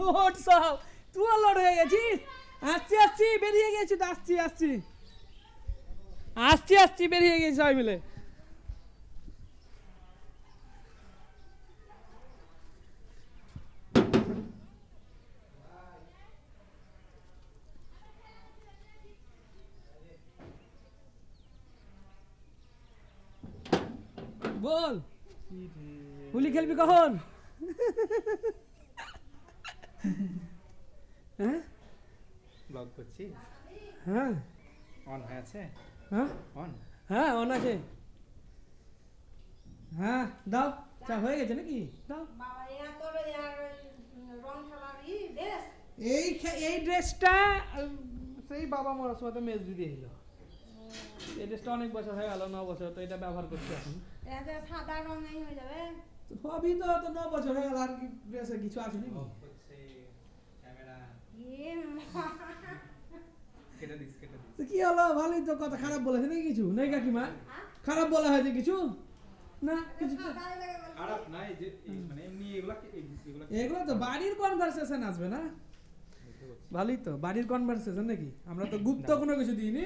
load সব তুই load হয়ে গেছিস আসছি আসছি বেরিয়ে গেছি তো আসছি আসছি আসছি আসছি বেরিয়ে গেছি সবাই মিলে বল হোলি খেলবি কখন হ্যাঁ ব্লগ করছি হ্যাঁ অন হয়ে আছে হ্যাঁ অন হ্যাঁ অন আছে হ্যাঁ দাও চা হয়ে গেছে নাকি দাও এই ড্রেসটা সেই বাবা মরার সময় তো মেজ দিয়ে এলো এই ড্রেসটা অনেক বছর হয়ে গেল 9 বছর তো এটা ব্যবহার করছি এখন সাদা রঙেই হয়ে যাবে সবই তো 9 বছর হয়ে গেল আর কি ড্রেসে কিছু আছে নাকি ক্যামেরা এ কেটে দিস তো কি হলো ভালোই তো কথা খারাপ বলেছে নাকি কিছু নেই কাকিমা খারাপ বলা হয়েছে কিছু না কিছু তো খারাপ নাই যে মানে এমনি এগুলা এগুলো তো বাড়ির কনভারসেশন আসবে না ভালোই তো বাড়ির কনভারসেশন নাকি আমরা তো গুপ্ত কোনো কিছু দিইনি